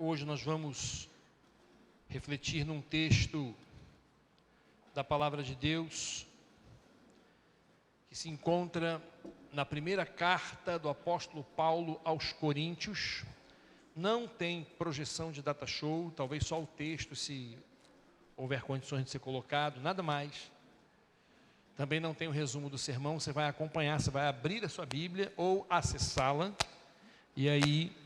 Hoje nós vamos refletir num texto da Palavra de Deus que se encontra na primeira carta do apóstolo Paulo aos Coríntios. Não tem projeção de data show, talvez só o texto, se houver condições de ser colocado, nada mais. Também não tem o resumo do sermão, você vai acompanhar, você vai abrir a sua Bíblia ou acessá-la, e aí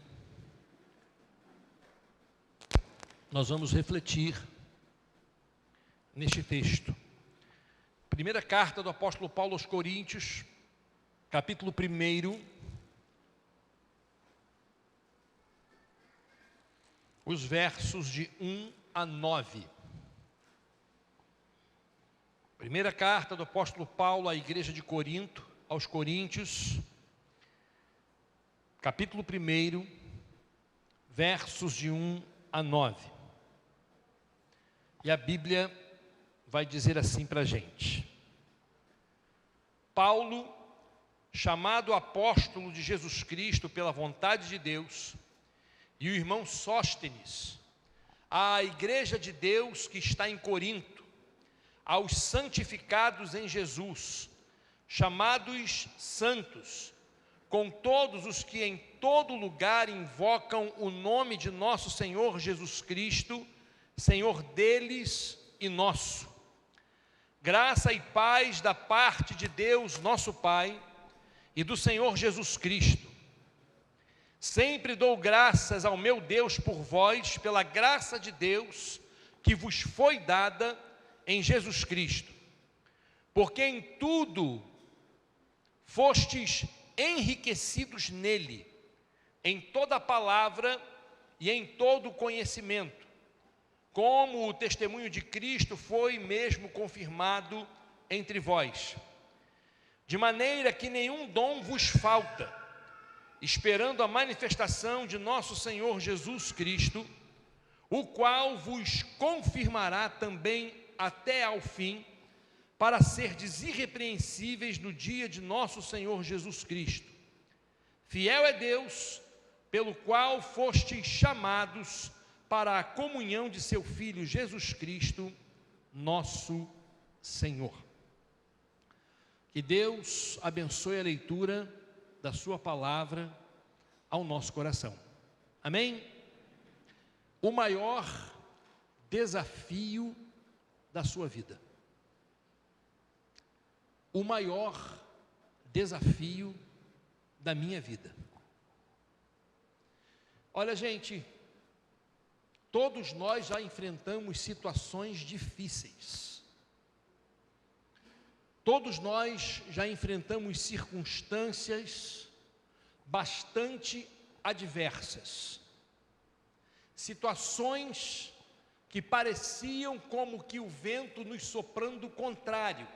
nós vamos refletir neste texto. Primeira carta do apóstolo Paulo aos Coríntios, capítulo 1, os versos de 1 a 9. Primeira carta do apóstolo Paulo à igreja de Corinto, aos Coríntios, capítulo 1, versos de 1 a 9. E a Bíblia vai dizer assim para a gente: Paulo, chamado apóstolo de Jesus Cristo pela vontade de Deus, e o irmão Sóstenes, à igreja de Deus que está em Corinto, aos santificados em Jesus, chamados santos, com todos os que em todo lugar invocam o nome de nosso Senhor Jesus Cristo, Senhor deles e nosso. Graça e paz da parte de Deus, nosso Pai, e do Senhor Jesus Cristo. Sempre dou graças ao meu Deus por vós, pela graça de Deus que vos foi dada em Jesus Cristo, porque em tudo fostes enriquecidos nele, em toda palavra e em todo conhecimento, como o testemunho de Cristo foi mesmo confirmado entre vós, de maneira que nenhum dom vos falta, esperando a manifestação de nosso Senhor Jesus Cristo, o qual vos confirmará também até ao fim, para serdes irrepreensíveis no dia de nosso Senhor Jesus Cristo. Fiel é Deus, pelo qual fostes chamados para a comunhão de seu Filho Jesus Cristo, nosso Senhor. Que Deus abençoe a leitura da sua palavra ao nosso coração. Amém? O maior desafio da sua vida. O maior desafio da minha vida. Olha, gente, todos nós já enfrentamos situações difíceis. Todos nós já enfrentamos circunstâncias bastante adversas. Situações que pareciam como que o vento nos soprando contrário.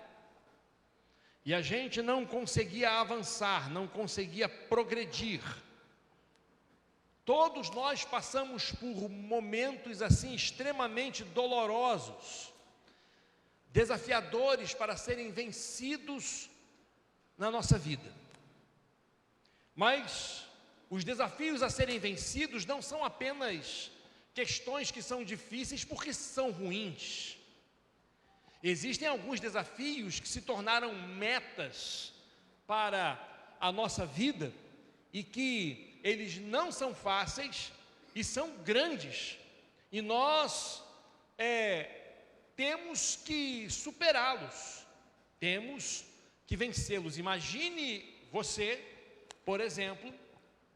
E a gente não conseguia avançar, não conseguia progredir. Todos nós passamos por momentos assim extremamente dolorosos, desafiadores para serem vencidos na nossa vida. Mas os desafios a serem vencidos não são apenas questões que são difíceis porque são ruins. Existem alguns desafios que se tornaram metas para a nossa vida e que eles não são fáceis e são grandes, e nós temos que superá-los, temos que vencê-los. Imagine você, por exemplo,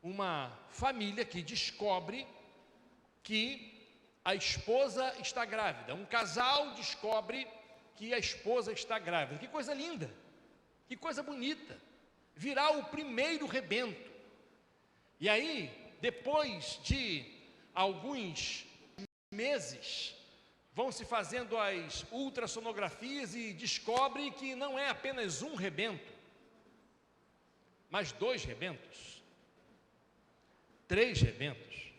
uma família que descobre que a esposa está grávida, um casal descobre que a esposa está grávida. Que coisa linda, que coisa bonita, virá o primeiro rebento. E aí, depois de alguns meses, vão se fazendo as ultrassonografias e descobre que não é apenas um rebento, mas 2 rebentos, 3 rebentos,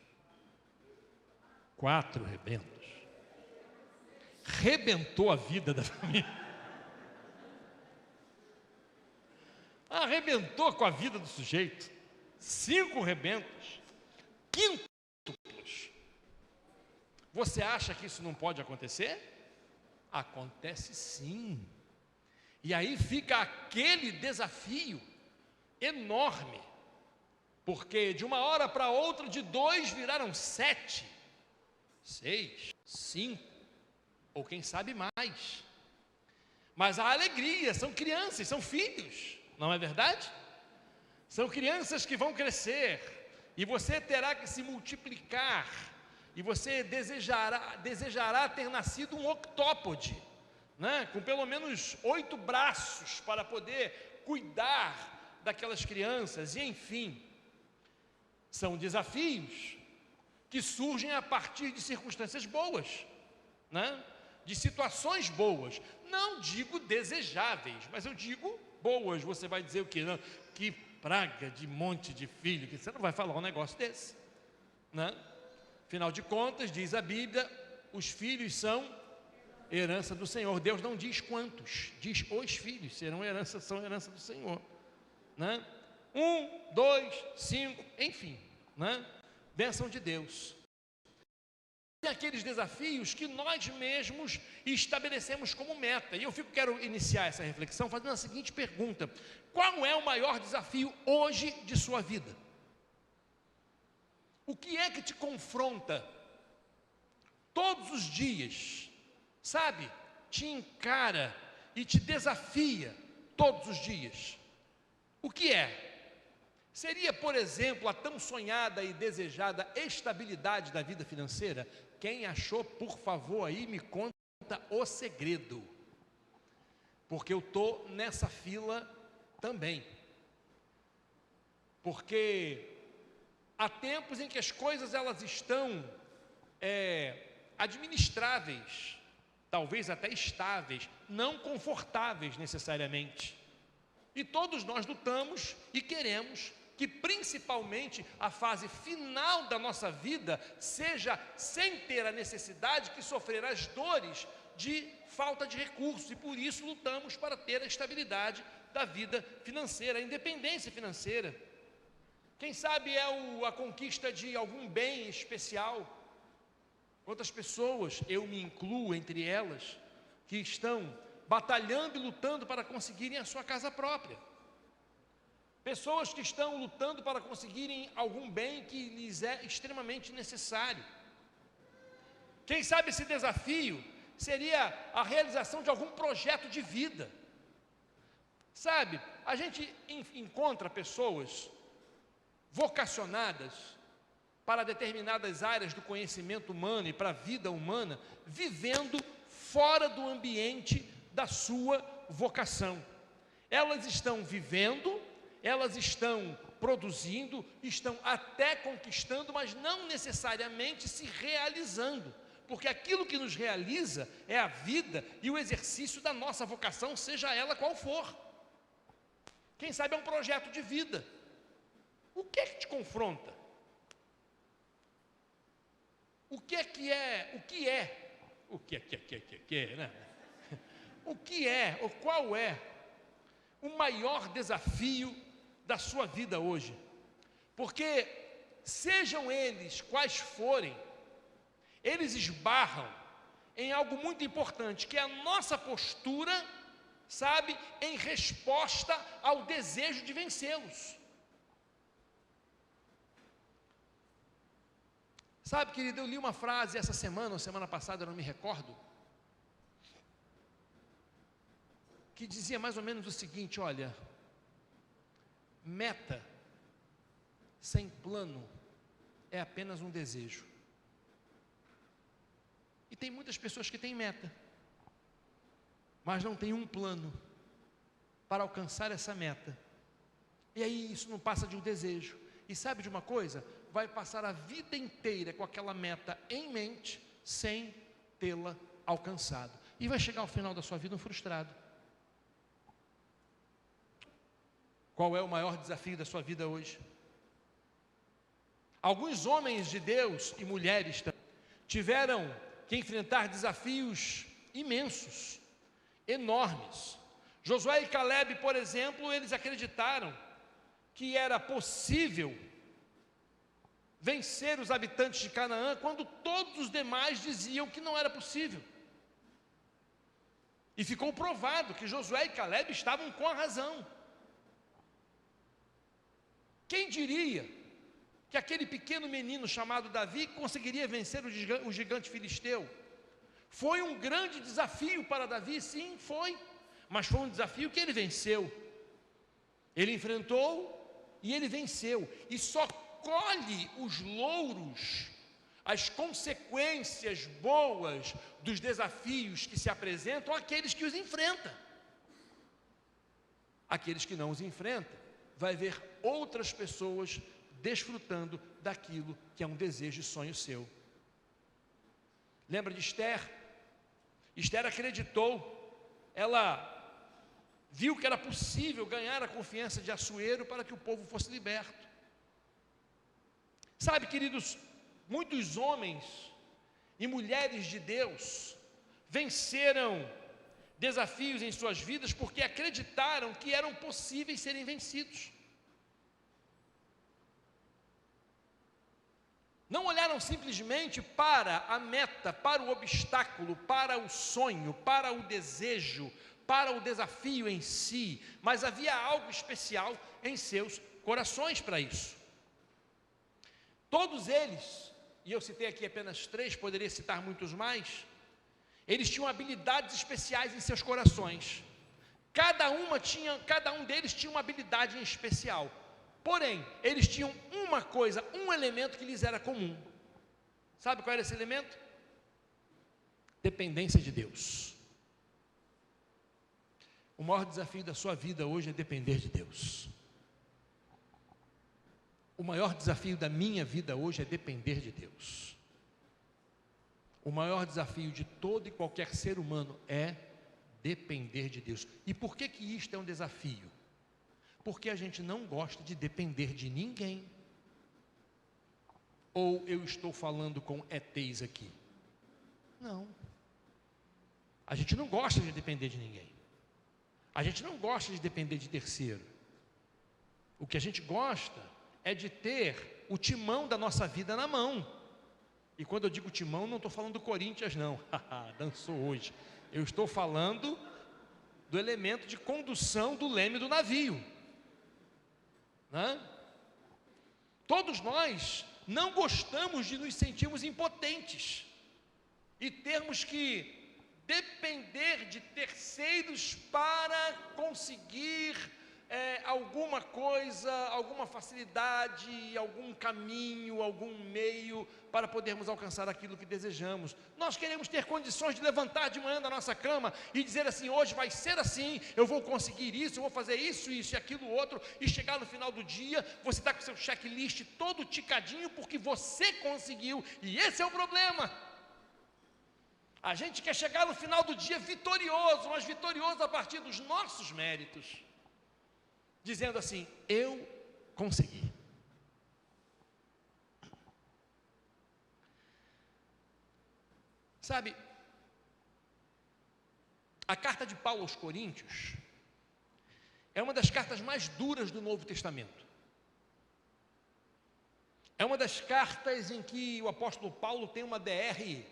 4 rebentos. Rebentou a vida da família. Arrebentou com a vida do sujeito. 5 rebentos, quíntuplos. Você acha que isso não pode acontecer? Acontece sim. E aí fica aquele desafio enorme, porque de uma hora para outra, de 2 viraram 7, 6, 5, ou quem sabe mais. Mas a alegria, são crianças, são filhos, não é verdade? São crianças que vão crescer, e você terá que se multiplicar, e você desejará ter nascido um octópode, né? Com pelo menos 8 braços para poder cuidar daquelas crianças, e enfim, são desafios que surgem a partir de circunstâncias boas, né? De situações boas, não digo desejáveis, mas eu digo boas. Você vai dizer o quê? Não, que praga de monte de filho, que você não vai falar um negócio desse, né? Afinal de contas, diz a Bíblia, os filhos são herança do Senhor. Deus não diz quantos, diz os filhos são herança do Senhor, né? 1, 2, 5, enfim, né? Bênção de Deus. E aqueles desafios que nós mesmos estabelecemos como meta. E eu quero iniciar essa reflexão fazendo a seguinte pergunta: qual é o maior desafio hoje de sua vida? O que é que te confronta todos os dias, sabe? Te encara e te desafia todos os dias. O que é? Seria, por exemplo, a tão sonhada e desejada estabilidade da vida financeira? Quem achou, por favor, aí me conta o segredo, porque eu estou nessa fila também. Porque há tempos em que as coisas elas estão administráveis, talvez até estáveis, não confortáveis necessariamente. E todos nós lutamos e queremos que principalmente a fase final da nossa vida seja sem ter a necessidade de sofrer as dores de falta de recursos, e por isso lutamos para ter a estabilidade da vida financeira, a independência financeira. Quem sabe a conquista de algum bem especial. Quantas pessoas, eu me incluo entre elas, que estão batalhando e lutando para conseguirem a sua casa própria. Pessoas que estão lutando para conseguirem algum bem que lhes é extremamente necessário. Quem sabe esse desafio seria a realização de algum projeto de vida. Sabe, a gente encontra pessoas vocacionadas para determinadas áreas do conhecimento humano e para a vida humana, vivendo fora do ambiente da sua vocação. Elas estão vivendo, elas estão produzindo, estão até conquistando, mas não necessariamente se realizando, porque aquilo que nos realiza é a vida e o exercício da nossa vocação, seja ela qual for. Quem sabe é um projeto de vida. O que é que te confronta? O que é, ou qual é o maior desafio da sua vida hoje? Porque sejam eles quais forem, eles esbarram em algo muito importante, que é a nossa postura, sabe, em resposta ao desejo de vencê-los. Sabe, querido, eu li uma frase essa semana, ou semana passada, eu não me recordo, que dizia mais ou menos o seguinte: olha, meta sem plano é apenas um desejo. E tem muitas pessoas que têm meta, mas não tem um plano para alcançar essa meta. E aí isso não passa de um desejo. E sabe de uma coisa? Vai passar a vida inteira com aquela meta em mente, sem tê-la alcançado. E vai chegar ao final da sua vida um frustrado. Qual é o maior desafio da sua vida hoje? Alguns homens de Deus e mulheres tiveram que enfrentar desafios imensos, enormes. Josué e Caleb, por exemplo, eles acreditaram que era possível vencer os habitantes de Canaã, quando todos os demais diziam que não era possível. E ficou provado que Josué e Caleb estavam com a razão. Quem diria que aquele pequeno menino chamado Davi conseguiria vencer o gigante filisteu? Foi um grande desafio para Davi, sim, foi, mas foi um desafio que ele venceu. Ele enfrentou e ele venceu, e só colhe os louros, as consequências boas dos desafios que se apresentam àqueles que os enfrentam. Aqueles que não os enfrentam, vai ver outras pessoas desfrutando daquilo que é um desejo e sonho seu. Lembra de Esther? Esther acreditou, ela viu que era possível ganhar a confiança de Assuero para que o povo fosse liberto. Sabe, queridos, muitos homens e mulheres de Deus venceram desafios em suas vidas porque acreditaram que eram possíveis serem vencidos. Não olharam simplesmente para a meta, para o obstáculo, para o sonho, para o desejo, para o desafio em si, mas havia algo especial em seus corações para isso. Todos eles, e eu citei aqui apenas 3, poderia citar muitos mais, eles tinham habilidades especiais em seus corações. Cada um deles tinha uma habilidade em especial. Porém, eles tinham uma coisa, um elemento que lhes era comum. Sabe qual era esse elemento? Dependência de Deus. O maior desafio da sua vida hoje é depender de Deus. O maior desafio da minha vida hoje é depender de Deus. O maior desafio de todo e qualquer ser humano é depender de Deus. E por que isto é um desafio? Porque a gente não gosta de depender de ninguém. Ou eu estou falando com ETs aqui? Não. A gente não gosta de depender de ninguém. A gente não gosta de depender de terceiro. O que a gente gosta é de ter o timão da nossa vida na mão. E quando eu digo timão, não estou falando do Corinthians não. Dançou hoje. Eu estou falando do elemento de condução do leme do navio. Todos nós não gostamos de nos sentirmos impotentes e termos que depender de terceiros para conseguir alguma coisa, alguma facilidade, algum caminho, algum meio para podermos alcançar aquilo que desejamos. Nós queremos ter condições de levantar de manhã da nossa cama e dizer assim: hoje vai ser assim, eu vou conseguir isso, eu vou fazer isso e aquilo outro, e chegar no final do dia, você está com seu checklist todo ticadinho porque você conseguiu, e esse é o problema. A gente quer chegar no final do dia vitorioso, mas vitorioso a partir dos nossos méritos, dizendo assim: eu consegui. Sabe, a carta de Paulo aos Coríntios é uma das cartas mais duras do Novo Testamento. É uma das cartas em que o apóstolo Paulo tem uma DR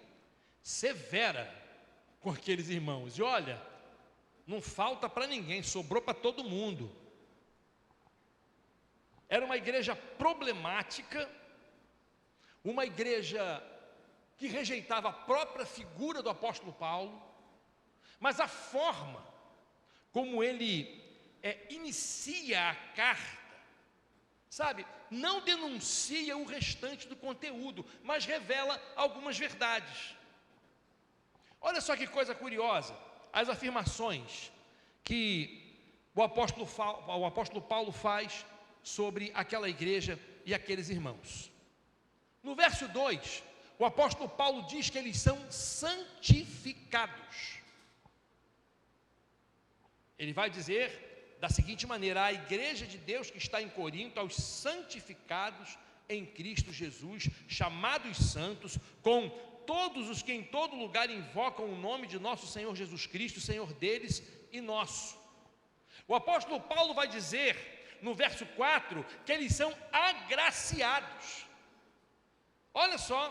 severa com aqueles irmãos. E olha, não falta para ninguém, sobrou para todo mundo. Era uma igreja problemática, uma igreja que rejeitava a própria figura do apóstolo Paulo, mas a forma como ele inicia a carta, sabe, não denuncia o restante do conteúdo, mas revela algumas verdades. Olha só que coisa curiosa, as afirmações que o apóstolo Paulo faz sobre aquela igreja e aqueles irmãos. No verso 2, o apóstolo Paulo diz que eles são santificados. Ele vai dizer da seguinte maneira: a igreja de Deus que está em Corinto, aos santificados em Cristo Jesus, chamados santos, com todos os que em todo lugar invocam o nome de nosso Senhor Jesus Cristo, Senhor deles e nosso. O apóstolo Paulo vai dizer no verso 4 que eles são agraciados. Olha só,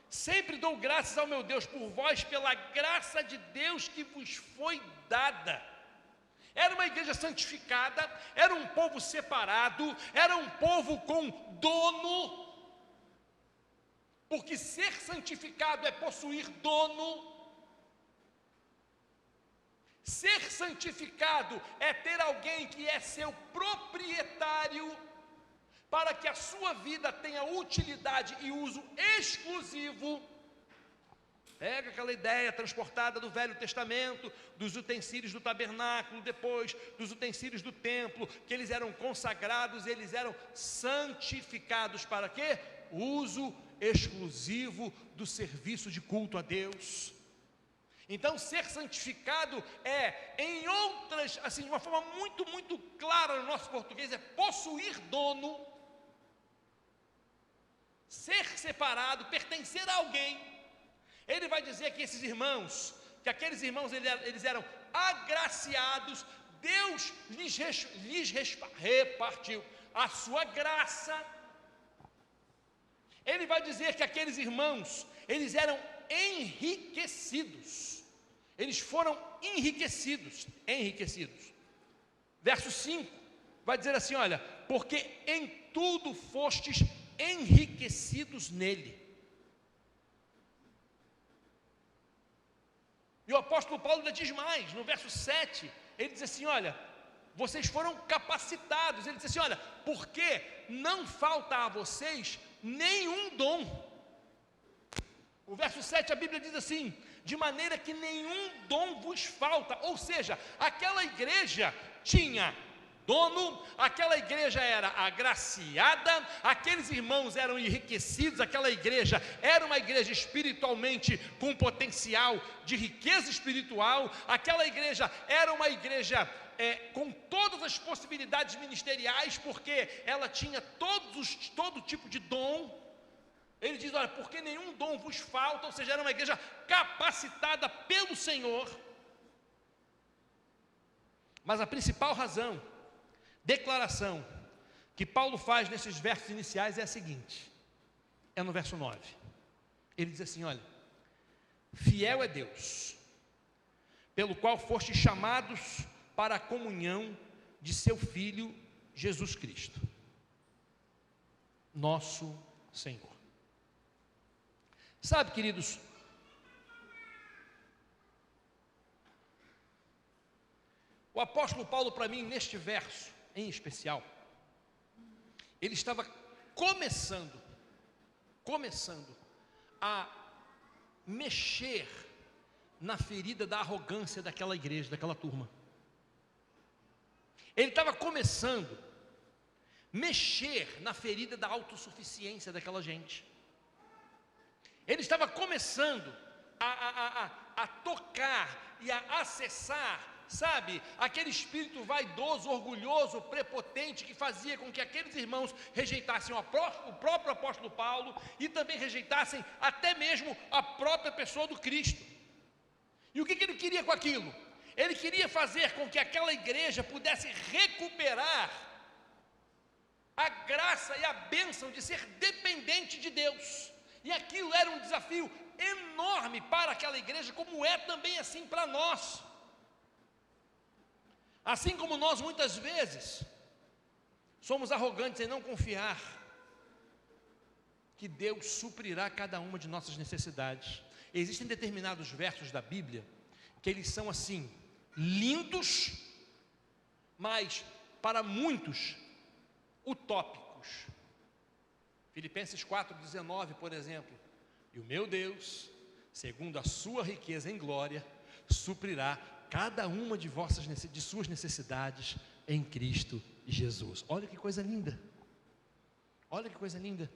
sempre dou graças ao meu Deus por vós, pela graça de Deus que vos foi dada. Era uma igreja santificada, era um povo separado, era um povo com dono, porque ser santificado é possuir dono. Ser santificado é ter alguém que é seu proprietário, para que a sua vida tenha utilidade e uso exclusivo. Pega aquela ideia transportada do Velho Testamento, dos utensílios do tabernáculo, depois dos utensílios do templo, que eles eram consagrados, eles eram santificados para quê? Uso exclusivo do serviço de culto a Deus. Então, ser santificado em outras, assim, de uma forma muito clara no nosso português, é possuir dono, ser separado, pertencer a alguém. Ele vai dizer que esses irmãos, que aqueles irmãos eles eram agraciados, Deus lhes repartiu a sua graça. Ele vai dizer que aqueles irmãos, eles eram enriquecidos. Eles foram enriquecidos. Verso 5, vai dizer assim, olha, porque em tudo fostes enriquecidos nele. E o apóstolo Paulo ainda diz mais, no verso 7, ele diz assim, olha, vocês foram capacitados. Ele diz assim, olha, porque não falta a vocês nenhum dom. O verso 7, a Bíblia diz assim, de maneira que nenhum dom vos falta. Ou seja, aquela igreja tinha dono, aquela igreja era agraciada, aqueles irmãos eram enriquecidos, aquela igreja era uma igreja espiritualmente com potencial de riqueza espiritual, aquela igreja era uma igreja com todas as possibilidades ministeriais, porque ela tinha todo tipo de dom. Ele diz, olha, porque nenhum dom vos falta, ou seja, era uma igreja capacitada pelo Senhor. Mas a principal razão, declaração, que Paulo faz nesses versos iniciais é a seguinte, é no verso 9. Ele diz assim, olha, fiel é Deus, pelo qual fostes chamados para a comunhão de seu Filho Jesus Cristo, nosso Senhor. Sabe, queridos, o apóstolo Paulo, para mim, neste verso em especial, ele estava começando a mexer na ferida da arrogância daquela igreja, daquela turma. Ele estava começando a mexer na ferida da autossuficiência daquela gente. Ele estava começando a tocar e a acessar, sabe, aquele espírito vaidoso, orgulhoso, prepotente, que fazia com que aqueles irmãos rejeitassem o próprio apóstolo Paulo e também rejeitassem até mesmo a própria pessoa do Cristo. E o que ele queria com aquilo? Ele queria fazer com que aquela igreja pudesse recuperar a graça e a bênção de ser dependente de Deus. E aquilo era um desafio enorme para aquela igreja, como é também assim para nós. Assim como nós muitas vezes somos arrogantes em não confiar que Deus suprirá cada uma de nossas necessidades. Existem determinados versos da Bíblia que eles são assim, lindos, mas para muitos utópicos. Filipenses 4,19, por exemplo, e o meu Deus, segundo a sua riqueza em glória, suprirá cada uma de suas necessidades em Cristo Jesus. Olha que coisa linda, olha que coisa linda.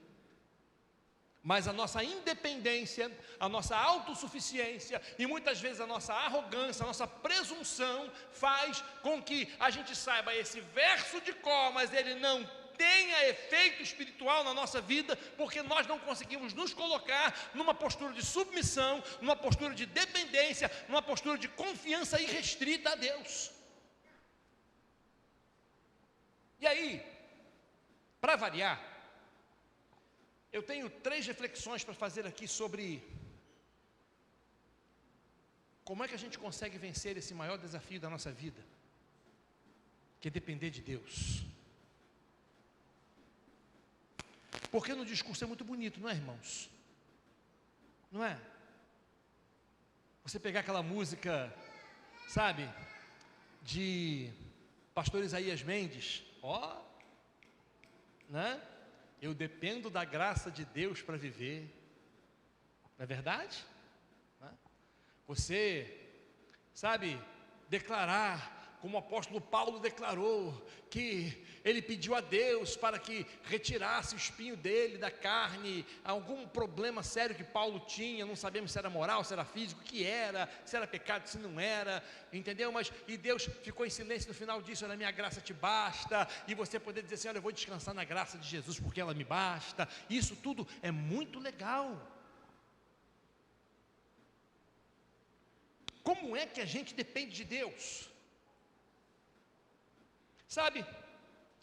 Mas a nossa independência, a nossa autossuficiência e muitas vezes a nossa arrogância, a nossa presunção faz com que a gente saiba esse verso de cor, mas ele não tenha efeito espiritual na nossa vida, porque nós não conseguimos nos colocar numa postura de submissão, numa postura de dependência, numa postura de confiança irrestrita a Deus. E aí, para variar, Eu tenho 3 reflexões para fazer aqui sobre como é que a gente consegue vencer esse maior desafio da nossa vida, que é depender de Deus. Porque no discurso é muito bonito, não é, irmãos? Não é? Você pegar aquela música, sabe, de pastor Isaías Mendes, ó, né? Eu dependo da graça de Deus para viver, não é verdade? Você, sabe, declarar, como o apóstolo Paulo declarou, que ele pediu a Deus para que retirasse o espinho dele da carne, algum problema sério que Paulo tinha, não sabemos se era moral, se era físico, o que era, se era pecado, se não era, entendeu? E Deus ficou em silêncio no final disso, olha, minha graça te basta, e você poder dizer assim, olha, eu vou descansar na graça de Jesus, porque ela me basta. Isso tudo é muito legal. Como é que a gente depende de Deus? Sabe,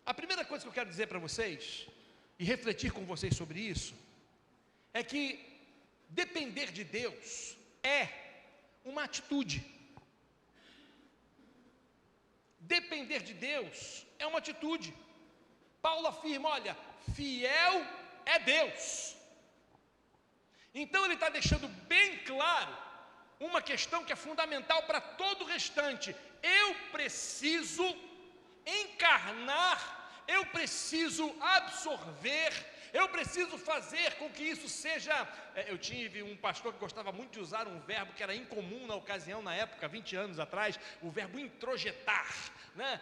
a primeira coisa que eu quero dizer para vocês, e refletir com vocês sobre isso, é que depender de Deus é uma atitude. Depender de Deus é uma atitude. Paulo afirma, olha, fiel é Deus. Então ele está deixando bem claro uma questão que é fundamental para todo o restante. Eu preciso encarnar, eu preciso absorver, eu preciso fazer com que isso seja... Eu tive um pastor que gostava muito de usar um verbo que era incomum na ocasião, na época, 20 anos atrás, o verbo introjetar, né?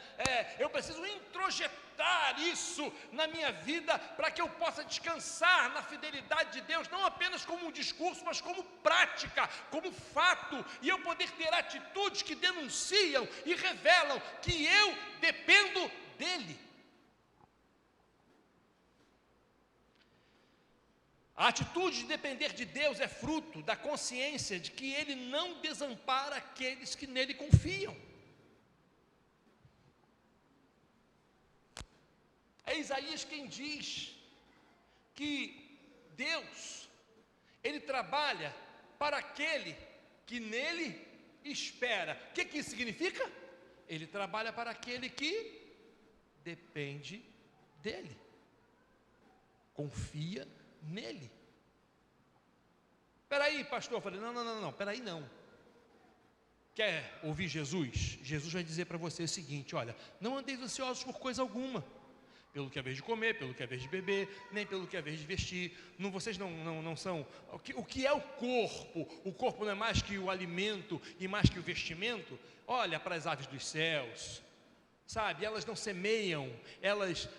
Eu preciso introjetar isso na minha vida, para que eu possa descansar na fidelidade de Deus, não apenas como um discurso, mas como prática, como fato, e eu poder ter atitudes que denunciam e revelam que eu dependo dEle. A atitude de depender de Deus é fruto da consciência de que Ele não desampara aqueles que nele confiam. É Isaías quem diz que Deus, Ele trabalha para aquele que nele espera. O que isso significa? Ele trabalha para aquele que depende dEle, confia nele. Peraí, pastor, eu falei, não, peraí não. Quer ouvir Jesus? Jesus vai dizer para você o seguinte, olha, não andeis ansiosos por coisa alguma, pelo que é vez de comer, pelo que é vez de beber, nem pelo que é vez de vestir. Não, vocês não são... O que é o corpo? O corpo não é mais que o alimento e mais que o vestimento? Olha para as aves dos céus, sabe, elas não semeiam, elas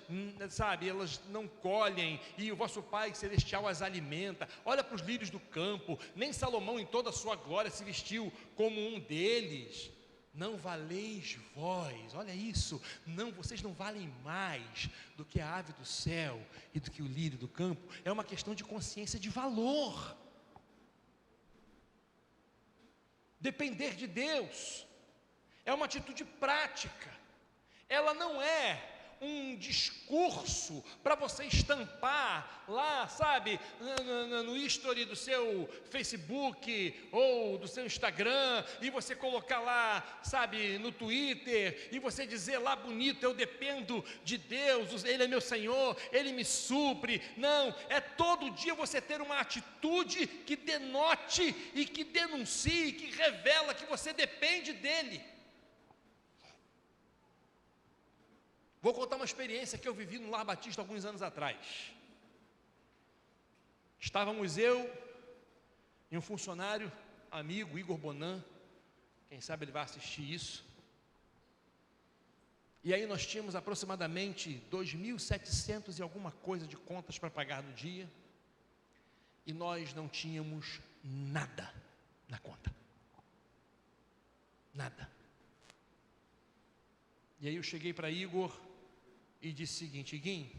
não colhem, e o vosso Pai Celestial as alimenta. Olha para os lírios do campo, nem Salomão em toda a sua glória se vestiu como um deles. Não valeis vós, olha isso, não, vocês não valem mais do que a ave do céu e do que o lírio do campo. É uma questão de consciência de valor. Depender de Deus é uma atitude prática. Ela não é um discurso para você estampar lá, sabe, no history do seu Facebook ou do seu Instagram, e você colocar lá, sabe, no Twitter, e você dizer lá bonito, eu dependo de Deus, Ele é meu Senhor, Ele me supre. Não, é todo dia você ter uma atitude que denote e que denuncie, que revela que você depende dEle. Vou contar uma experiência que eu vivi no Lar Batista alguns anos atrás. Estávamos eu e um funcionário, amigo, Igor Bonan, quem sabe ele vai assistir isso. E aí nós tínhamos aproximadamente 2.700 e alguma coisa de contas para pagar no dia, e nós não tínhamos nada na conta. Nada. E aí eu cheguei para Igor e disse o seguinte: Iguinho,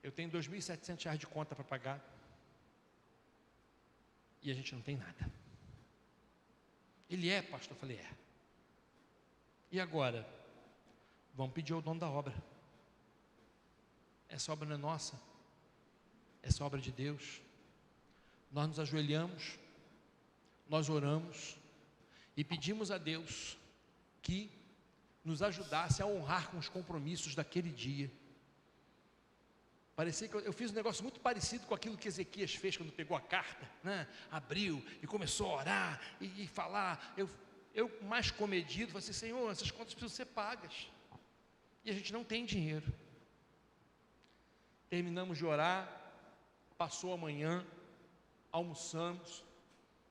eu tenho 2.700 reais de conta para pagar e a gente não tem nada. Ele é, pastor? Eu falei, é. E agora? Vamos pedir ao dono da obra. Essa obra não é nossa. essa obra de Deus, nós nos ajoelhamos, nós oramos e pedimos a Deus que nos ajudasse a honrar com os compromissos daquele dia. Parecia que eu fiz um negócio muito parecido com aquilo que Ezequias fez quando pegou a carta, né? Abriu e começou a orar e falar. Eu mais comedido, falei assim: Senhor, essas contas precisam ser pagas e a gente não tem dinheiro. Terminamos de orar, passou a manhã, almoçamos.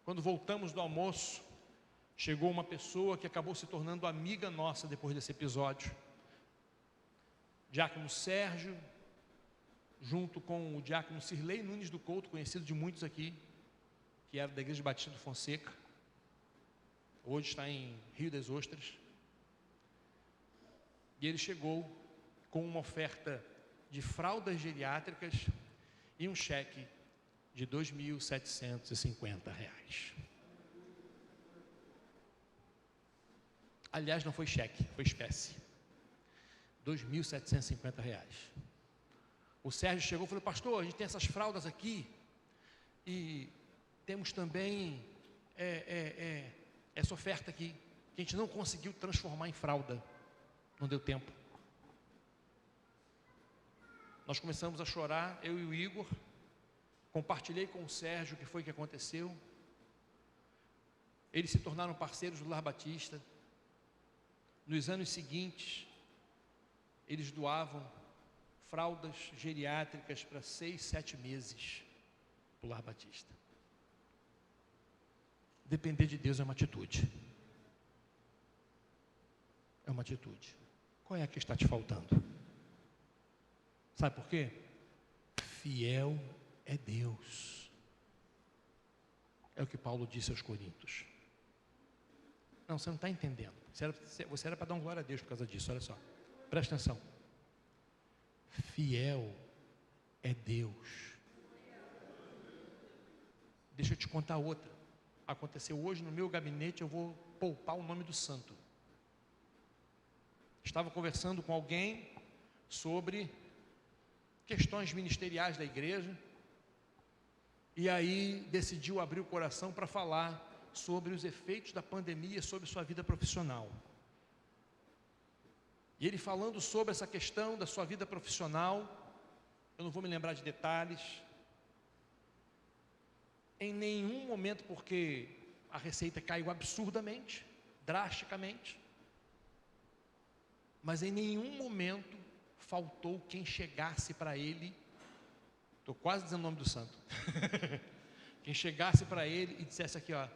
Quando voltamos do almoço, chegou uma pessoa que acabou se tornando amiga nossa depois desse episódio. Diácono Sérgio, junto com o diácono Cirlei Nunes do Couto, conhecido de muitos aqui, que era da Igreja Batista do Fonseca, hoje está em Rio das Ostras. E ele chegou com uma oferta de fraldas geriátricas e um cheque de R$ 2.750. Aliás, não foi cheque, foi espécie. R$ 2.750. O Sérgio chegou e falou: pastor, a gente tem essas fraldas aqui e temos também essa oferta aqui, que a gente não conseguiu transformar em fralda, não deu tempo. Nós começamos a chorar, eu e o Igor. Compartilhei com o Sérgio o que foi que aconteceu. Eles se tornaram parceiros do Lar Batista. Nos anos seguintes, eles doavam fraldas geriátricas para 6, 7 meses para o Lar Batista. Depender de Deus é uma atitude. É uma atitude. Qual é a que está te faltando? Sabe por quê? Fiel é Deus. É o que Paulo disse aos Coríntios. Não, você não está entendendo. Você era para dar um glória a Deus por causa disso, olha só. Presta atenção. Fiel é Deus. Deixa eu te contar outra. Aconteceu hoje no meu gabinete, eu vou poupar o nome do santo. Estava conversando com alguém sobre questões ministeriais da igreja, e aí decidiu abrir o coração para falar sobre os efeitos da pandemia sobre sua vida profissional. E ele falando sobre essa questão da sua vida profissional, eu não vou me lembrar de detalhes, em nenhum momento, porque a receita caiu absurdamente, drasticamente, mas em nenhum momento faltou quem chegasse para ele, estou quase dizendo o nome do santo, quem chegasse para ele e dissesse aqui, ó,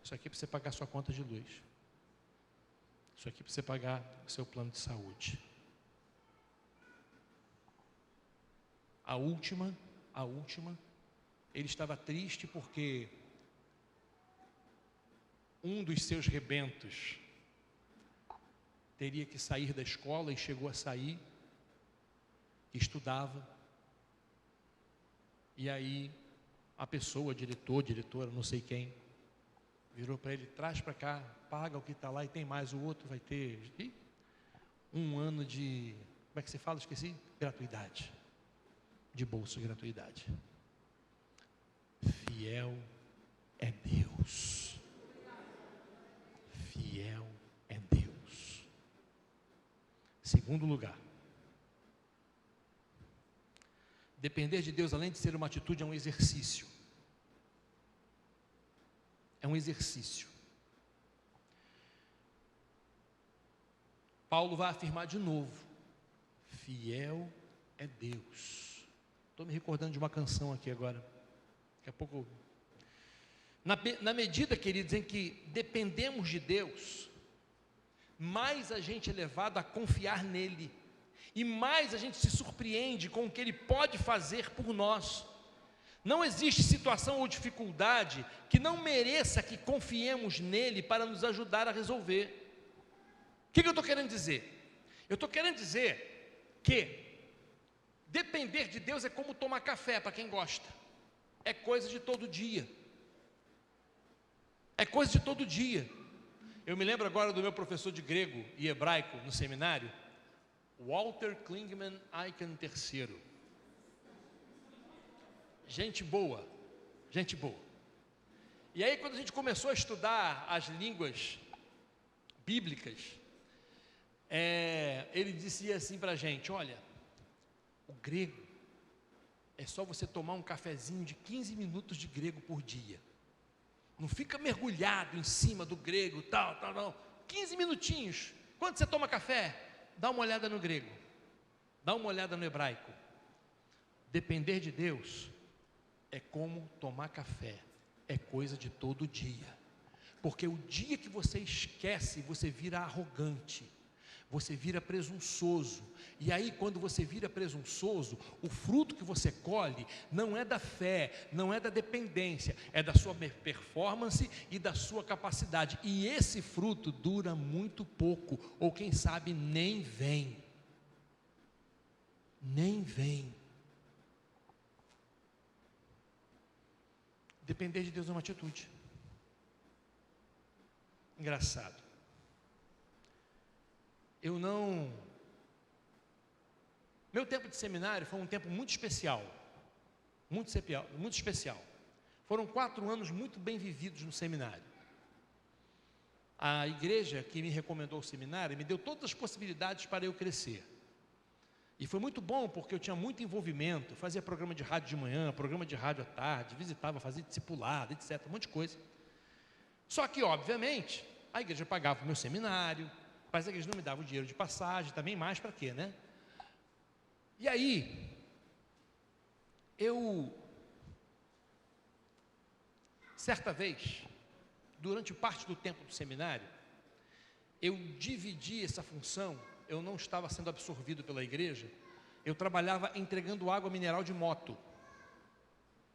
isso aqui é para você pagar sua conta de luz, isso aqui é para você pagar o seu plano de saúde. A última, ele estava triste porque um dos seus rebentos teria que sair da escola e chegou a sair, estudava, e aí a pessoa, diretora, não sei quem, virou para ele: traz para cá, paga o que está lá e tem mais, o outro vai ter um ano de, como é que você fala? Esqueci, gratuidade, de bolsa de gratuidade. Fiel é Deus. Fiel é Deus. Segundo lugar, depender de Deus, além de ser uma atitude, é um exercício. É um exercício. Paulo vai afirmar de novo: fiel é Deus. Estou me recordando de uma canção aqui agora. Daqui a pouco. Na medida, queridos, em que dependemos de Deus, mais a gente é levado a confiar nele, e mais a gente se surpreende com o que ele pode fazer por nós. Não existe situação ou dificuldade que não mereça que confiemos nele para nos ajudar a resolver. O que eu estou querendo dizer? Eu estou querendo dizer que depender de Deus é como tomar café, para quem gosta. É coisa de todo dia. É coisa de todo dia. Eu me lembro agora do meu professor de grego e hebraico no seminário, Walter Klingman Aiken III. Gente boa, gente boa. E aí, quando a gente começou a estudar as línguas bíblicas, ele dizia assim para a gente: olha, o grego é só você tomar um cafezinho de 15 minutos de grego por dia. Não fica mergulhado em cima do grego, tal, não. 15 minutinhos. Quando você toma café, dá uma olhada no grego, dá uma olhada no hebraico. Depender de Deus é como tomar café, é coisa de todo dia. Porque o dia que você esquece, você vira arrogante, você vira presunçoso. E aí, quando você vira presunçoso, o fruto que você colhe não é da fé, não é da dependência, é da sua performance e da sua capacidade. E esse fruto dura muito pouco, ou quem sabe nem vem. Nem vem. Depender de Deus é uma atitude. Engraçado. Meu tempo de seminário foi um tempo muito especial. Muito especial. Foram 4 anos muito bem vividos no seminário. A igreja que me recomendou o seminário me deu todas as possibilidades para eu crescer. E foi muito bom, porque eu tinha muito envolvimento, fazia programa de rádio de manhã, programa de rádio à tarde, visitava, fazia discipulado, etc., um monte de coisa. Só que, obviamente, a igreja pagava o meu seminário, mas a igreja não me dava o dinheiro de passagem, também mais para quê, né? E aí, certa vez, durante parte do tempo do seminário, eu dividi essa função. Eu não estava sendo absorvido pela igreja, eu trabalhava entregando água mineral de moto.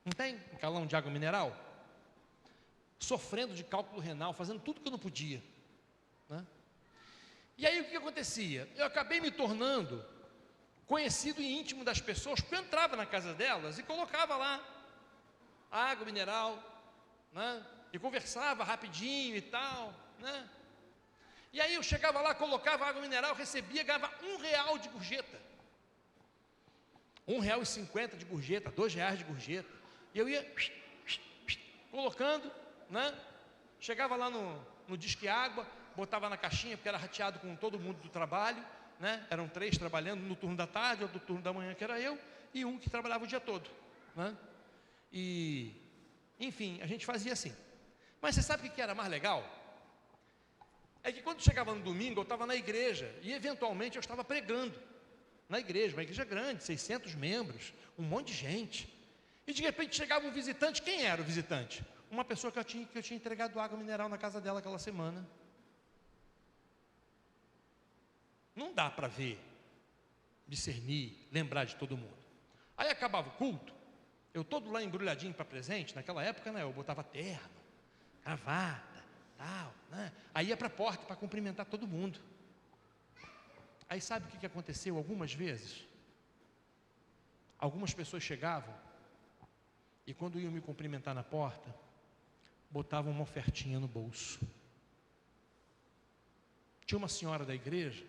Não tem um galão de água mineral? Sofrendo de cálculo renal, fazendo tudo que eu não podia, né? E aí o que acontecia? Eu acabei me tornando conhecido e íntimo das pessoas, porque eu entrava na casa delas e colocava lá água mineral, né? E conversava rapidinho e tal, né? E aí eu chegava lá, colocava água mineral, recebia, ganhava R$1 de gorjeta, R$1,50 de gorjeta, R$2 de gorjeta. E eu ia colocando, né? Chegava lá no disque água, botava na caixinha, porque era rateado com todo mundo do trabalho, né? Eram 3 trabalhando no turno da tarde, ou do turno da manhã, que era eu, e um que trabalhava o dia todo, né? E, enfim, a gente fazia assim. Mas você sabe o que era mais legal? É que quando chegava no domingo, eu estava na igreja, e eventualmente eu estava pregando na igreja, uma igreja grande, 600 membros, um monte de gente. E de repente chegava um visitante. Quem era o visitante? Uma pessoa que eu tinha entregado água mineral na casa dela aquela semana. Não dá para ver, discernir, lembrar de todo mundo. Aí acabava o culto, eu todo lá embrulhadinho para presente. Naquela época, né, eu botava terno, gravata, tal, né? Aí ia para a porta para cumprimentar todo mundo. Aí sabe o que aconteceu algumas vezes? Algumas pessoas chegavam e quando iam me cumprimentar na porta, botavam uma ofertinha no bolso. Tinha uma senhora da igreja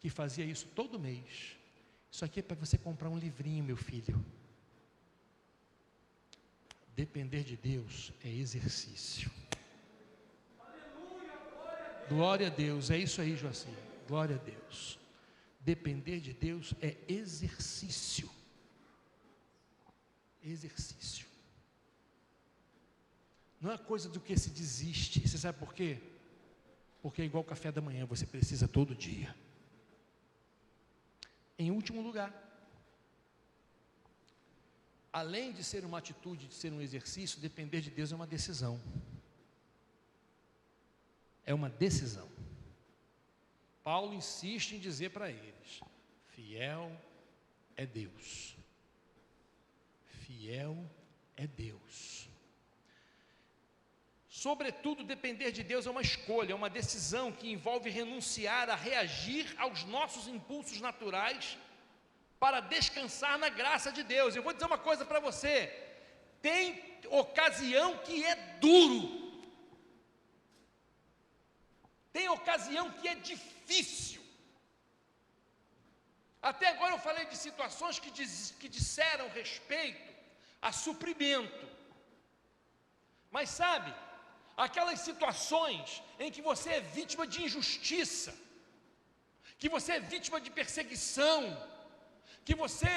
que fazia isso todo mês. Isso aqui é para você comprar um livrinho, meu filho. Depender de Deus é exercício. Glória a Deus, é isso aí, Joacim. Glória a Deus. Depender de Deus é exercício. Exercício. Não é coisa do que se desiste. Você sabe por quê? Porque é igual café da manhã, você precisa todo dia. Em último lugar, além de ser uma atitude, de ser um exercício, depender de Deus é uma decisão. É uma decisão. Paulo insiste em dizer para eles: fiel é Deus. Fiel é Deus. Sobretudo, depender de Deus é uma escolha, é uma decisão que envolve renunciar a reagir aos nossos impulsos naturais para descansar na graça de Deus. Eu vou dizer uma coisa para você: tem ocasião que é duro, tem ocasião que é difícil. Até agora eu falei de situações que disseram respeito a suprimento. Mas sabe, aquelas situações em que você é vítima de injustiça, que você é vítima de perseguição, que você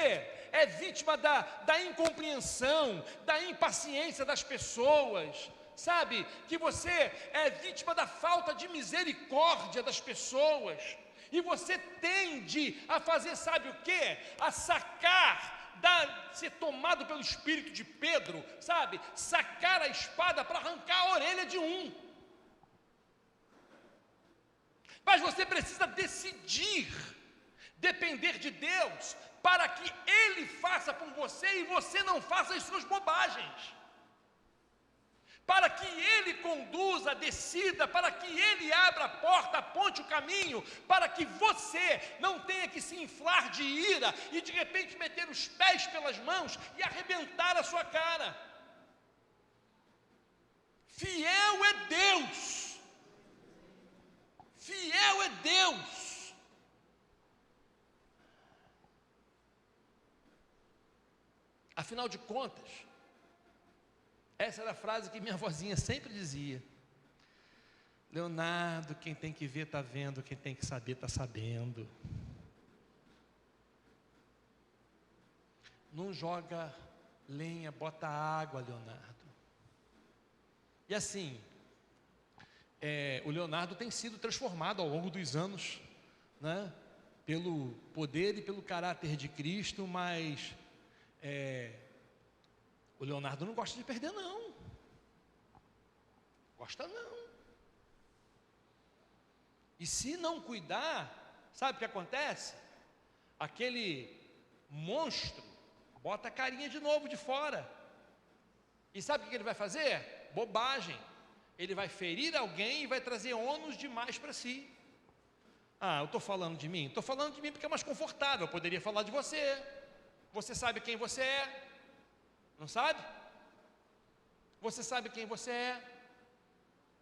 é vítima da incompreensão, da impaciência das pessoas, sabe, que você é vítima da falta de misericórdia das pessoas, e você tende a fazer, sabe o quê? A ser tomado pelo espírito de Pedro, sabe, sacar a espada para arrancar a orelha de um. Mas você precisa decidir depender de Deus, para que Ele faça por você e você não faça as suas bobagens, para que Ele conduza, decida, para que Ele abra a porta, aponte o caminho, para que você não tenha que se inflar de ira e de repente meter os pés pelas mãos e arrebentar a sua cara. Fiel é Deus, fiel é Deus. Afinal de contas, essa era a frase que minha vozinha sempre dizia: Leonardo, quem tem que ver está vendo, quem tem que saber está sabendo. Não joga lenha, bota água, Leonardo. E assim, o Leonardo tem sido transformado ao longo dos anos, né, pelo poder e pelo caráter de Cristo, mas o Leonardo não gosta de perder, não. Gosta não. E se não cuidar, sabe o que acontece? Aquele monstro bota a carinha de novo de fora. E sabe o que ele vai fazer? Bobagem. Ele vai ferir alguém e vai trazer ônus demais para si. Ah, eu estou falando de mim? Estou falando de mim porque é mais confortável. Eu poderia falar de você. Você sabe quem você é? Não sabe? Você sabe quem você é?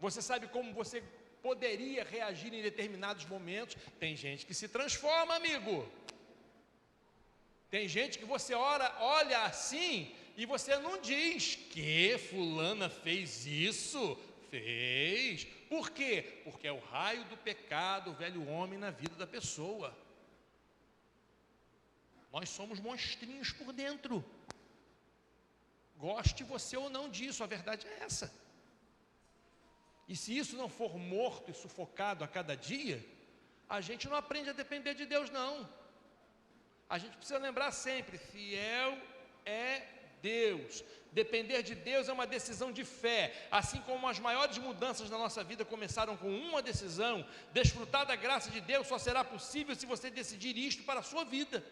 Você sabe como você poderia reagir em determinados momentos? Tem gente que se transforma, amigo. Tem gente que você olha assim e você não diz que fulana fez isso. Fez. Por quê? Porque é o raio do pecado, o velho homem na vida da pessoa. Nós somos monstrinhos por dentro. Goste você ou não disso, a verdade é essa. E se isso não for morto e sufocado a cada dia, a gente não aprende a depender de Deus, não. A gente precisa lembrar sempre: fiel é Deus. Depender de Deus é uma decisão de fé. Assim como as maiores mudanças na nossa vida começaram com uma decisão, desfrutar da graça de Deus só será possível se você decidir isto para a sua vida.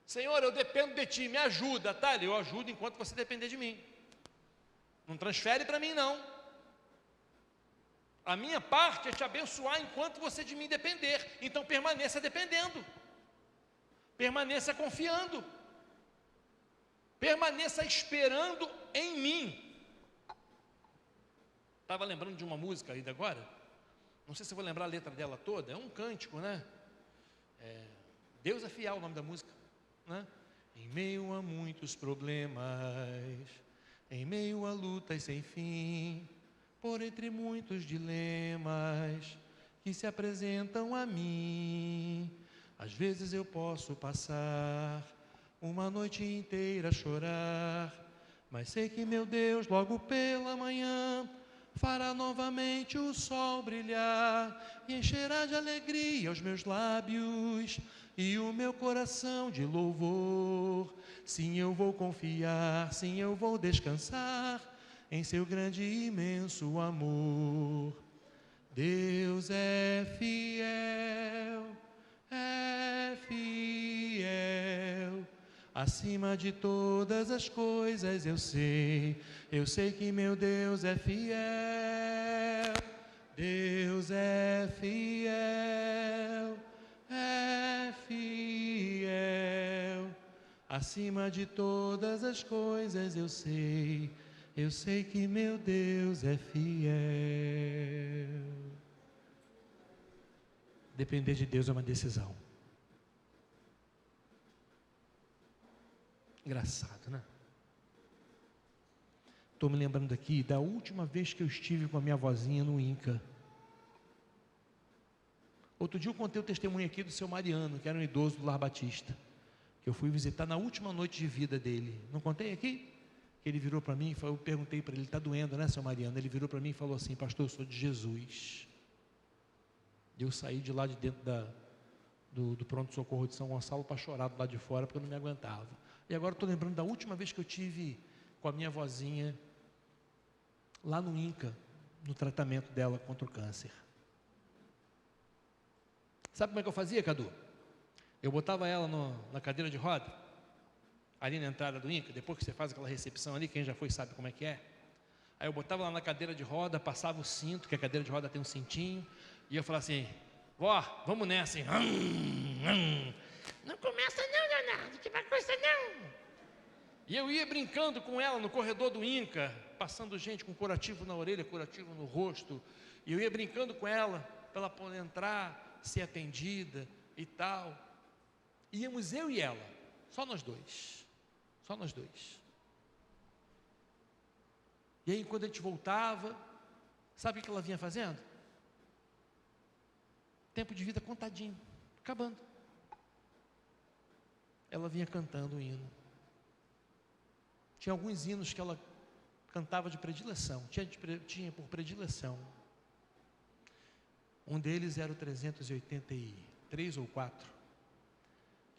Senhor, eu dependo de Ti, me ajuda, tá? Eu ajudo enquanto você depender de mim. Não transfere para mim, não. A minha parte é te abençoar enquanto você de mim depender. Então permaneça dependendo. Permaneça confiando. Permaneça esperando em mim. Estava lembrando de uma música ainda agora. Não sei se eu vou lembrar a letra dela toda. É um cântico, né? Deus é fiel, o nome da música, né? Em meio a muitos problemas, em meio a lutas sem fim, por entre muitos dilemas que se apresentam a mim, às vezes eu posso passar uma noite inteira a chorar, mas sei que meu Deus logo pela manhã fará novamente o sol brilhar e encherá de alegria os meus lábios e o meu coração de louvor. Sim, eu vou confiar, sim, eu vou descansar em seu grande e imenso amor. Deus é fiel, acima de todas as coisas eu sei que meu Deus é fiel. Deus é fiel, acima de todas as coisas eu sei que meu Deus é fiel. Depender de Deus é uma decisão. Engraçado, né? Estou me lembrando aqui da última vez que eu estive com a minha vozinha no INCA. Outro dia eu contei o testemunho aqui do seu Mariano, que era um idoso do Lar Batista, que eu fui visitar na última noite de vida dele. Não contei aqui? Que ele virou para mim, eu perguntei para ele, está doendo, né, seu Mariano? Ele virou para mim e falou assim: pastor, eu sou de Jesus. E eu saí de lá de dentro do pronto-socorro de São Gonçalo para chorar do lado de fora, porque eu não me aguentava. E agora estou lembrando da última vez que eu tive com a minha vozinha lá no INCA, no tratamento dela contra o câncer. Sabe como é que eu fazia, Cadu? Eu botava ela na cadeira de roda, ali na entrada do INCA, depois que você faz aquela recepção ali, quem já foi sabe como é que é. Aí eu botava lá na cadeira de roda, passava o cinto, que a cadeira de roda tem um cintinho, e eu falava assim: vó, vamos nessa, hein? Não começa não, Leonardo, que vai coisa não. E eu ia brincando com ela no corredor do INCA, passando gente com curativo na orelha, curativo no rosto, e eu ia brincando com ela, para ela poder entrar, ser atendida e tal. Íamos eu e ela, só nós dois. E aí, quando a gente voltava, sabe o que ela vinha fazendo? Tempo de vida contadinho, acabando. Ela vinha cantando o hino. Tinha alguns hinos que ela cantava de predileção, tinha por predileção. Um deles era o 383 ou 4.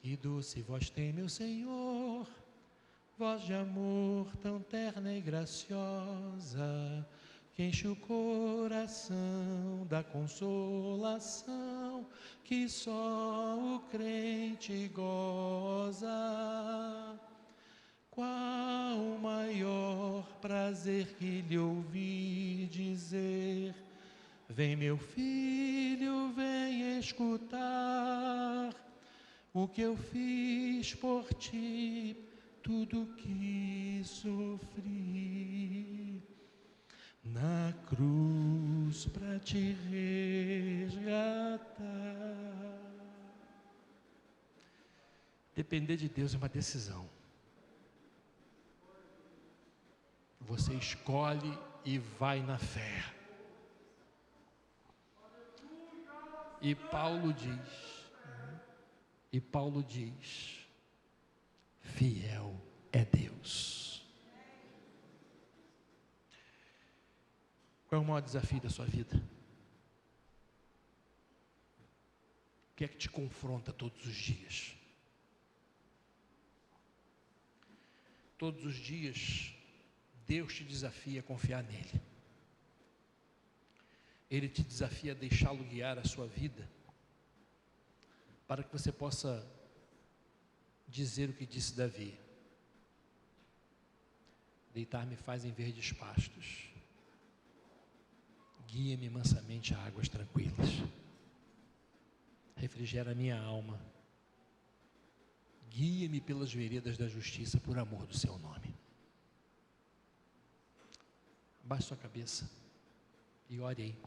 Que doce voz tem, meu Senhor, voz de amor tão terna e graciosa, que enche o coração da consolação que só o crente goza. Qual o maior prazer que lhe ouvi dizer: vem, meu filho, vem escutar o que eu fiz por ti, tudo que sofri na cruz para te resgatar. Depender de Deus é uma decisão. Você escolhe e vai na fé. E Paulo diz, fiel é Deus. Qual é o maior desafio da sua vida? O que é que te confronta todos os dias? Todos os dias, Deus te desafia a confiar nele. Ele te desafia a deixá-lo guiar a sua vida, para que você possa dizer o que disse Davi: deitar-me faz em verdes pastos, guia-me mansamente a águas tranquilas, refrigera a minha alma, guia-me pelas veredas da justiça por amor do seu nome. Abaixe sua cabeça e ore aí.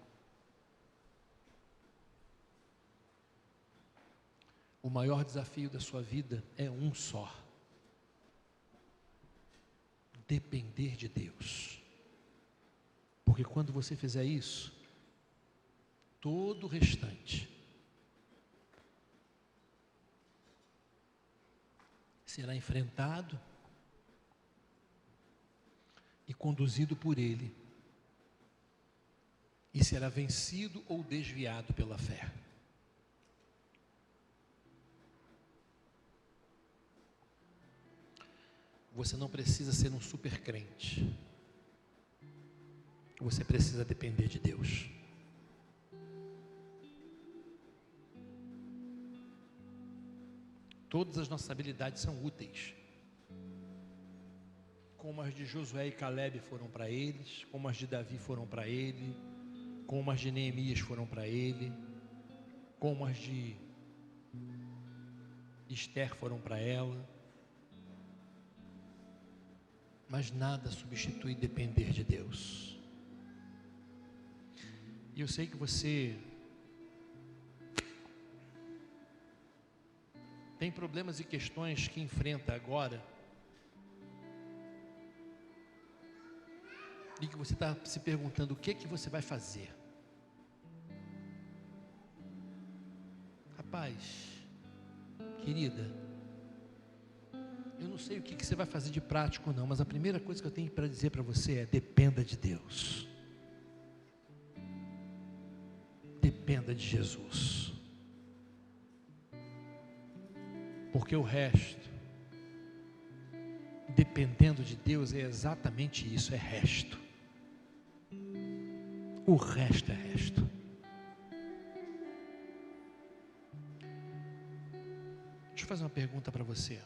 O maior desafio da sua vida é um só: depender de Deus. Porque quando você fizer isso, todo o restante será enfrentado e conduzido por Ele, e será vencido ou desviado pela fé. Você não precisa ser um super crente. Você precisa depender de Deus. Todas as nossas habilidades são úteis. Como as de Josué e Calebe foram para eles, como as de Davi foram para ele, como as de Neemias foram para ele, como as de Esther foram para ela. Mas nada substitui depender de Deus. E eu sei que você tem problemas e questões que enfrenta agora, e que você está se perguntando o que você vai fazer. Rapaz, querida, eu não sei o que você vai fazer de prático não, mas a primeira coisa que eu tenho para dizer para você é: dependa de Deus. Dependa de Jesus. Porque o resto, dependendo de Deus, é exatamente isso, é resto. O resto é resto. Deixa eu fazer uma pergunta para você.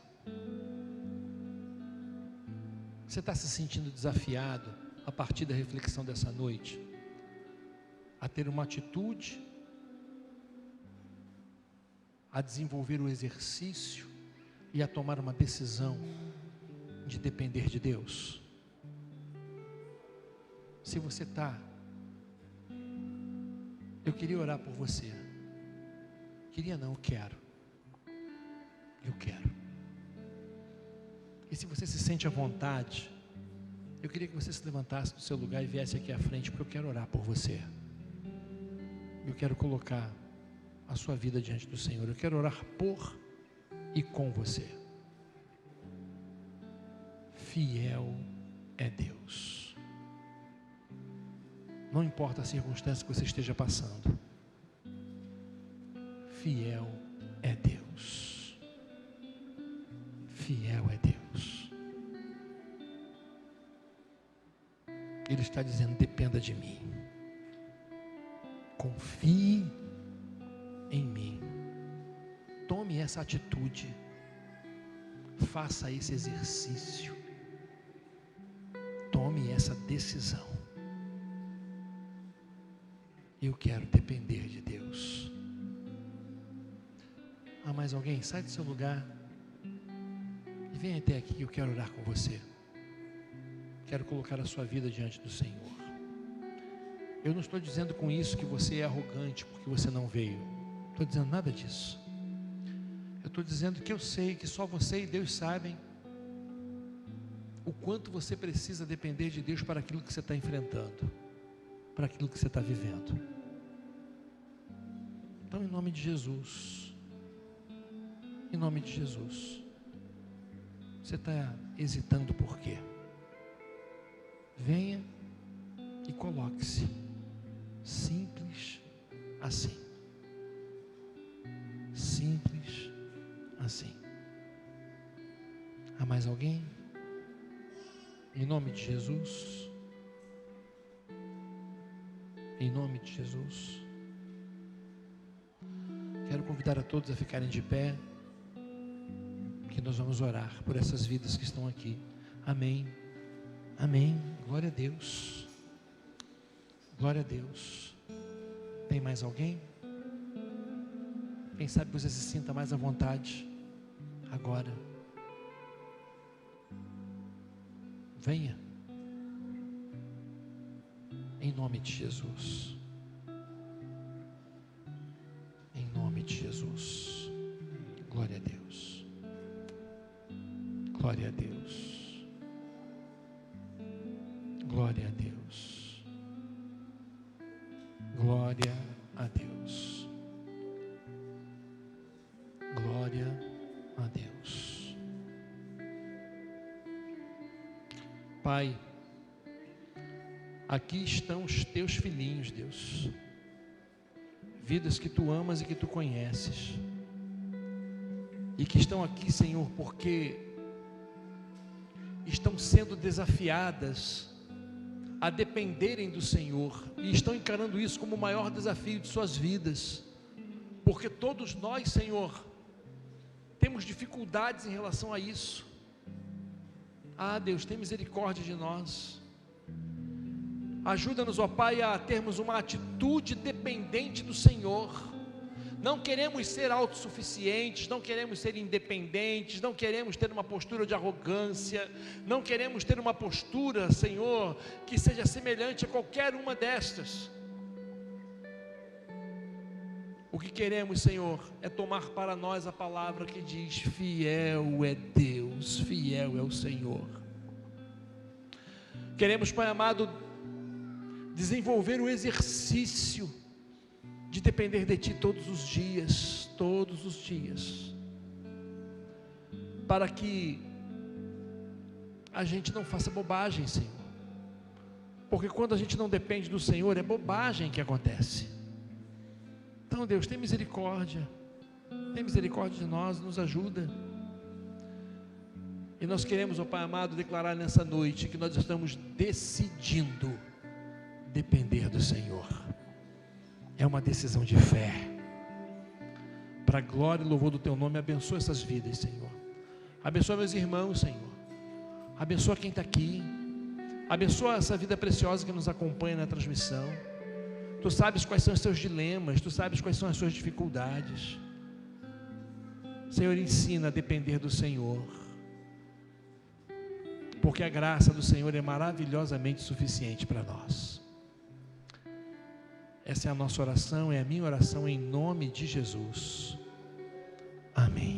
Você está se sentindo desafiado, a partir da reflexão dessa noite, a ter uma atitude, a desenvolver o exercício e a tomar uma decisão de depender de Deus? Se você está, eu queria orar por você. Queria não, eu quero. Eu quero. E se você se sente à vontade, eu queria que você se levantasse do seu lugar e viesse aqui à frente, porque eu quero orar por você. Eu quero colocar a sua vida diante do Senhor. Eu quero orar por e com você. Fiel é Deus. Não importa a circunstância que você esteja passando. Fiel é Deus. Fiel é Deus. Ele está dizendo: dependa de mim. Confie em mim. Tome essa atitude. Faça esse exercício. Tome essa decisão. Eu quero depender de Deus. Há mais alguém? Sai do seu lugar e vem até aqui que eu quero orar com você. Quero colocar a sua vida diante do Senhor. Eu não estou dizendo com isso que você é arrogante porque você não veio. Não estou dizendo nada disso. Eu estou dizendo que eu sei que só você e Deus sabem o quanto você precisa depender de Deus para aquilo que você está enfrentando, para aquilo que você está vivendo. Então, em nome de Jesus, em nome de Jesus, você está hesitando por quê? Venha e coloque-se, simples assim, simples assim. Há mais alguém? Em nome de Jesus, em nome de Jesus, quero convidar a todos a ficarem de pé, que nós vamos orar por essas vidas que estão aqui. Amém, amém, glória a Deus, glória a Deus. Tem mais alguém? Quem sabe você se sinta mais à vontade agora. Venha, em nome de Jesus, em nome de Jesus. Glória a Deus, glória a Deus, glória a Deus, glória a Deus, glória a Deus. Pai, aqui estão os teus filhinhos, Deus, vidas que tu amas e que tu conheces, e que estão aqui, Senhor, porque estão sendo desafiadas a dependerem do Senhor, e estão encarando isso como o maior desafio de suas vidas, porque todos nós, Senhor, temos dificuldades em relação a isso. Ah, Deus, tem misericórdia de nós. Ajuda-nos, ó Pai, a termos uma atitude dependente do Senhor. Não queremos ser autossuficientes, não queremos ser independentes, não queremos ter uma postura de arrogância, não queremos ter uma postura, Senhor, que seja semelhante a qualquer uma destas. O que queremos, Senhor, é tomar para nós a palavra que diz: fiel é Deus, fiel é o Senhor. Queremos, Pai amado, desenvolver o exercício de depender de Ti todos os dias, para que a gente não faça bobagem, Senhor, porque quando a gente não depende do Senhor, é bobagem que acontece. Então, Deus, tem misericórdia de nós, nos ajuda. E nós queremos, ó Pai amado, declarar nessa noite que nós estamos decidindo depender do Senhor. É uma decisão de fé. Para a glória e louvor do Teu nome, abençoa essas vidas, Senhor. Abençoa meus irmãos, Senhor. Abençoa quem está aqui. Abençoa essa vida preciosa que nos acompanha na transmissão. Tu sabes quais são os seus dilemas, Tu sabes quais são as suas dificuldades. Senhor, ensina a depender do Senhor, porque a graça do Senhor é maravilhosamente suficiente para nós. Essa é a nossa oração, é a minha oração em nome de Jesus. Amém.